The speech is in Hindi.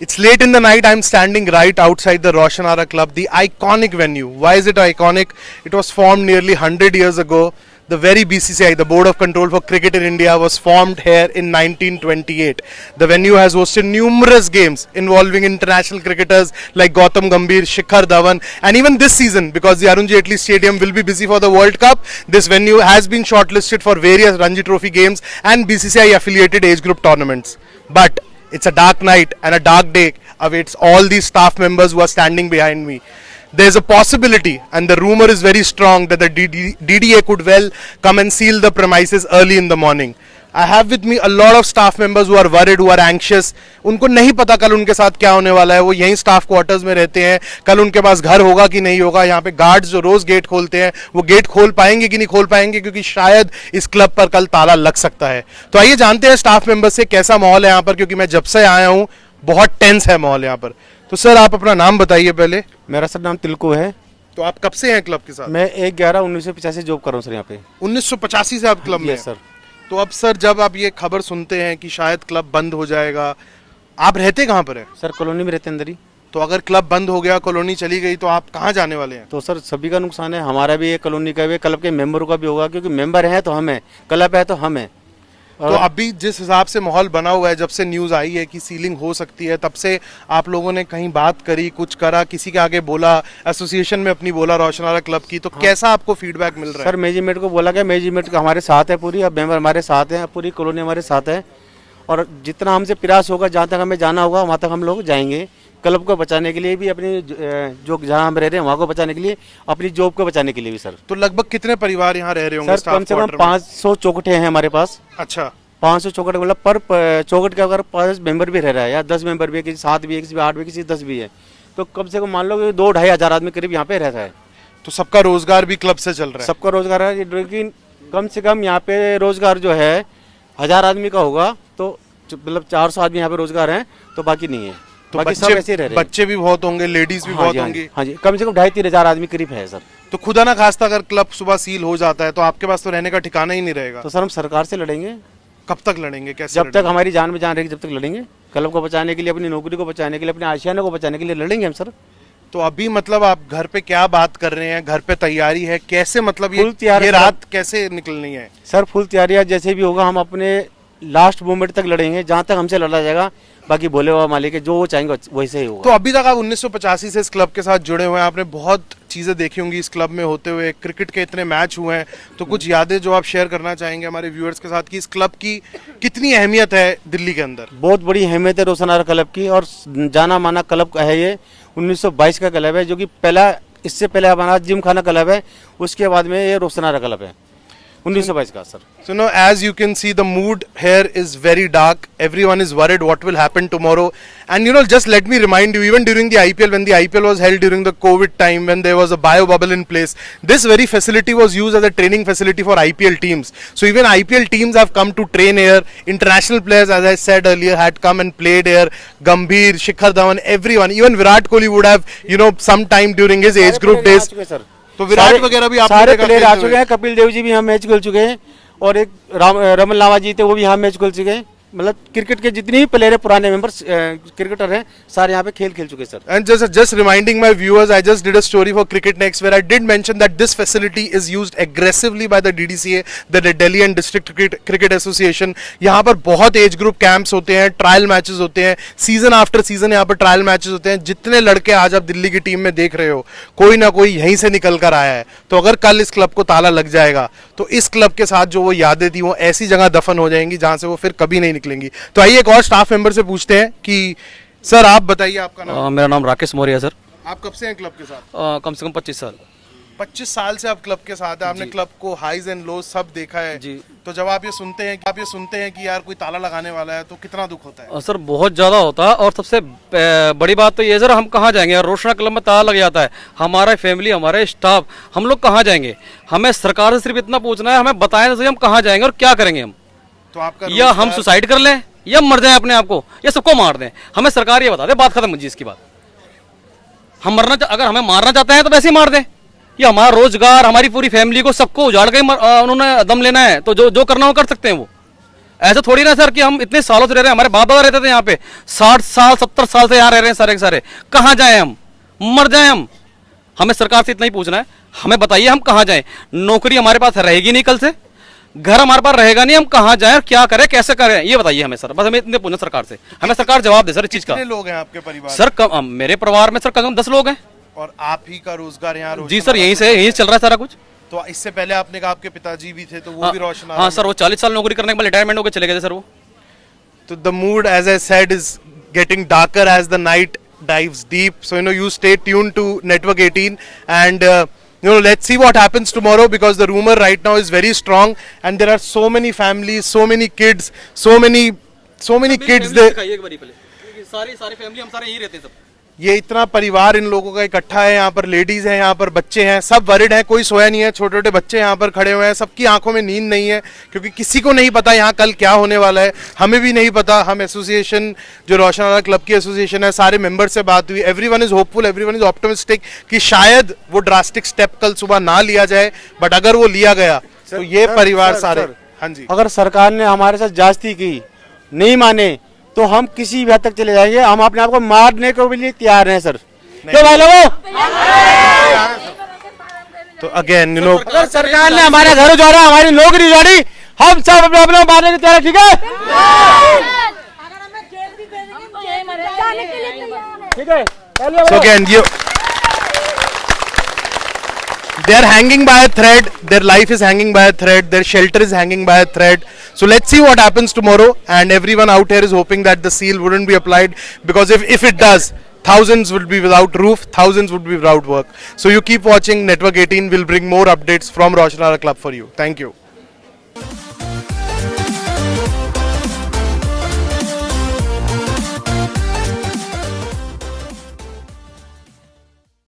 It's late in the night. I'm standing right outside the Roshanara Club, the iconic venue. Why is it iconic? It was formed nearly 100 years ago. The very BCCI, the Board of Control for Cricket in India, was formed here in 1928. The venue has hosted numerous games involving international cricketers like Gautam Gambhir, Shikhar Dhawan, and even this season, because the Arun Jaitley Stadium will be busy for the World Cup, this venue has been shortlisted for various Ranji Trophy games and BCCI affiliated age group tournaments. But it's a dark night and a dark day awaits all these staff members who are standing behind me. There's a possibility, and the rumor is very strong, that the DDA could well come and seal the premises early in the morning. I have with me a lot of staff members who are worried, who are anxious. उनको नहीं पता कल उनके साथ क्या होने वाला है. वो यहीं स्टाफ क्वार्टर्स में रहते हैं. कल उनके पास घर होगा कि नहीं होगा. यहाँ पे गार्ड्स जो रोज गेट खोलते हैं, वो गेट खोल पाएंगे कि नहीं खोल पाएंगे, क्योंकि शायद इस क्लब पर कल ताला लग सकता है. तो आइए जानते हैं स्टाफ मेंबर्स से कैसा माहौल है यहाँ पर, क्योंकि मैं जब से आया हूँ बहुत टेंस है माहौल यहाँ पर. तो सर आप अपना नाम बताइए पहले. मेरा सर नाम तिलकू है. तो आप कब से हैं क्लब के साथ? मैं 1/11/1985 जॉब कर रहा हूँ सर यहाँ पे. 1985 से आप क्लब में हैं? सर. तो अब सर जब आप ये खबर सुनते हैं कि शायद क्लब बंद हो जाएगा, आप रहते कहाँ पर हैं? सर कॉलोनी में रहते अंदर ही. तो अगर क्लब बंद हो गया, कॉलोनी चली गई, तो आप कहाँ जाने वाले हैं? तो सर सभी का नुकसान है. हमारा भी है, कॉलोनी का भी, क्लब के मेंबरों का भी होगा, क्योंकि मेंबर हैं तो हम हैं, क्लब है तो हम हैं. तो अभी जिस हिसाब से माहौल बना हुआ है, जब से न्यूज आई है कि सीलिंग हो सकती है, तब से आप लोगों ने कहीं बात करी, कुछ करा, किसी के आगे बोला, एसोसिएशन में अपनी बोला रोशनारा क्लब की, तो कैसा आपको फीडबैक मिल रहा है? सर मैनेजमेंट को बोला गया, मैनेजमेंट का हमारे साथ है पूरी, अब मेंबर हमारे साथ हैं, पूरी कॉलोनी हमारे साथ है, और जितना हमसे प्रयास होगा, जहाँ तक हमें जाना होगा वहाँ तक हम लोग जाएंगे. क्लब को बचाने के लिए भी, अपनी जो जहाँ हम रह रहे हैं वहाँ को बचाने के लिए, अपनी जॉब को बचाने के लिए भी. सर तो लगभग कितने परिवार यहाँ रह रहे होंगे? सर कम से कम 500 चौखटे हैं हमारे पास. अच्छा, 500 चौखट, मतलब पर चौखट के अगर 5 मेंबर भी रह रहा है, या 10 मेंबर भी है, किसी 7 भी है, किसी 8 भी, किसी 10 भी है, तो कम से कम मान लो 2-2.5 हज़ार आदमी करीब यहाँ पे रहता है. तो सबका रोजगार भी क्लब से चल रहा है? सबका रोजगार है, लेकिन कम से कम यहाँ पे रोजगार जो है 1000 आदमी का होगा, तो मतलब 400 आदमी यहाँ पे रोजगार है, तो बाकी नहीं है. तो बाकी सब ऐसे रह रहे हैं. बच्चे भी बहुत होंगे, लेडीज भी बहुत होंगी. हाँ जी, कम से कम 2.5-3 हज़ार आदमी करीब है सर. तो खुदा ना खास्ता अगर क्लब सुबह सील हो जाता है, तो आपके पास तो रहने का ठिकाना ही नहीं रहेगा. तो सर हम सरकार से लड़ेंगे. कब तक लड़ेंगे, कैसे जब तक हमारी जान में जान रहेगी, जब तक लड़ेंगे. क्लब को बचाने के लिए, अपनी नौकरी को बचाने के लिए, अपने आशियाने को बचाने के लिए लड़ेंगे हम सर. तो अभी मतलब आप घर पे क्या बात कर रहे हैं? घर पे तैयारी है कैसे, मतलब ये रात कैसे निकलनी है? सर फुल तैयारी, जैसे भी होगा हम अपने लास्ट मोमेंट तक लड़ेंगे, जहाँ तक हमसे लड़ा जाएगा. बाकी बोले हुआ मालिक है, जो वो चाहेंगे वैसे ही होगा. तो अभी तक आप 1985 से इस क्लब के साथ जुड़े हुए हैं, आपने बहुत चीजें देखी होंगी इस क्लब में होते हुए, क्रिकेट के इतने मैच हुए हैं, तो कुछ यादें जो आप शेयर करना चाहेंगे हमारे व्यूअर्स के साथ कि इस क्लब की कितनी अहमियत है दिल्ली के अंदर? बहुत बड़ी अहमियत है रोशनारा क्लब की, और जाना माना क्लब है ये. 1922 का क्लब है, जो कि पहला, इससे पहले हमारा जिम खाना क्लब है, उसके बाद में ये रोशनारा क्लब है 1922 का sir. So now as you can see, the mood here is very dark. Everyone is worried what will happen tomorrow. And you know, just let me remind you, even during the IPL, when the IPL was held during the COVID time, when there was a bio bubble in place, this very facility was used as a training facility for IPL teams. So even IPL teams have come to train here. International players, as I said earlier, had come and played here. Gambhir, Shikhar Dhawan, everyone. Even Virat Kohli would have, you know, sometime during his age group days. तो विराट वगैरह भी आप सारे प्लेयर आ चुके हैं. कपिल देव जी भी यहाँ मैच खेल चुके हैं, और एक रमन लावा जी थे, वो भी यहाँ मैच खेल चुके हैं. मतलब क्रिकेट के जितने भी प्लेयर है, पुराने मेंबर्स क्रिकेटर हैं, सारे यहाँ पे खेल चुके sir. And just reminding my viewers, I just did a story for Cricket Next where I did mention that this facility is used aggressively by the DDCA, the Delhi and District Cricket Association. यहाँ पर बहुत एज ग्रुप कैंप्स होते हैं, ट्रायल मैचेस होते हैं, सीजन आफ्टर सीजन यहाँ पर ट्रायल मैचेस होते हैं. जितने लड़के आज आप दिल्ली की टीम में देख रहे हो, कोई ना कोई यहीं से निकल कर आया है. तो अगर कल इस क्लब को ताला लग जाएगा, तो इस क्लब के साथ जो वो यादें थी, वो ऐसी जगह दफन हो जाएंगी जहां से वो फिर कभी नहीं निकलेंगी. तो आइए एक और स्टाफ मेंबर से पूछते हैं कि सर आप बताइए आपका नाम. मेरा नाम राकेश मौर्य है सर. आप कब से हैं क्लब के साथ? कम से कम 25 साल. 25 साल से आप क्लब के साथ हैं. आपने क्लब को हाईज एंड लोज सब देखा है जी. तो जब आप ये सुनते हैं कि यार कोई ताला लगाने वाला है, तो कितना दुख होता है? सर बहुत ज़्यादा होता है, और सबसे बड़ी बात तो ये सर, हम कहाँ जाएंगे? और रोशना क्लब में ताला लग जाता है, हमारा फैमिली, हमारे स्टाफ, हम लोग कहाँ जाएंगे? हमें सरकार से सिर्फ इतना पूछना है, हमें बताएं तो हम कहाँ जाएंगे और क्या करेंगे हम. तो आपका या हम सुसाइड कर लें, या मर जाएं अपने आप को, या सबको मार दें, हमें सरकार ये बता दे. बात खत्म जी इसकी बात. हम अगर हमें मारना चाहते हैं तो वैसे ही मार दें. ये हमारा रोजगार, हमारी पूरी फैमिली को, सबको उजाड़ के उन्होंने दम लेना है, तो जो करना वो कर सकते हैं वो. ऐसा थोड़ी ना सर कि हम इतने सालों से रह रहे हैं, हमारे बाप दादा रहते थे यहाँ पे 60 साल 70 साल से यहाँ रह रहे हैं सारे के सारे। कहाँ जाए हम, मर जाए हम? हमें सरकार से इतना ही पूछना है, हमें बताइए हम कहाँ जाएं। नौकरी हमारे पास रहेगी नहीं कल से, घर हमारे पास रहेगा नहीं, हम कहाँ जाएं, क्या करें, कैसे करें, ये बताइए हमें सर। बस हमें इतने पूछना सरकार से, हमें सरकार जवाब दे सर इस चीज का। कितने लोग हैं आपके परिवार सर मेरे परिवार में सर कम 10 लोग हैं। और आप ही का रोजगार यहाँ जी सर, यहीं से चल रहा है सारा कुछ। तो इससे पहले आपने कहा आपके पिताजी भी थे, तो वो भी रोशन हाँ सर, वो 40 साल नौकरी करने के बाद रिटायरमेंट होकर चले गए थे सर वो। So the mood, as I said, is getting darker as the night dives deep. So you stay tuned to Network 18, and let's see what happens tomorrow, because the rumor right now is very strong, and there are so many families, so many kids, so many kids there. सारी फैमिली हम सारे यहीं रहते हैं सब। ये इतना परिवार इन लोगों का इकट्ठा है, यहाँ पर लेडीज हैं, यहाँ पर बच्चे हैं, सब वरिड हैं, कोई सोया नहीं है, छोटे छोटे बच्चे यहाँ पर खड़े हुए हैं, सबकी आंखों में नींद नहीं है, क्योंकि किसी को नहीं पता यहाँ कल क्या होने वाला है। हमें भी नहीं पता। हम एसोसिएशन, जो रोशनारा क्लब की एसोसिएशन है, सारे मेंबर से बात हुई, everyone is hopeful, everyone is optimistic कि शायद वो ड्रास्टिक स्टेप कल सुबह ना लिया जाए, बट अगर वो लिया गया तो ये परिवार सारे। हाँ जी, अगर सरकार ने हमारे साथ जास्ती की, नहीं माने, तो हम किसी भी हद तक चले जाएंगे। हम अपने आप को मारने को भी लिए तैयार हैं सर। क्यों भाई लोगों? तो अगेन अगर सरकार ने हमारा घर उजाड़ा, हमारी नौकरी उजाड़ी, हम सब अपने अपने मारने को तैयार हैं, ठीक है? ठीक है। So again, they are hanging by a thread, their life is hanging by a thread, their shelter is hanging by a thread. So let's see what happens tomorrow, and everyone out here is hoping that the seal wouldn't be applied, because if it does, thousands would be without roof, thousands would be without work. So you keep watching Network 18, we'll bring more updates from Roshnaara Club for you. Thank you.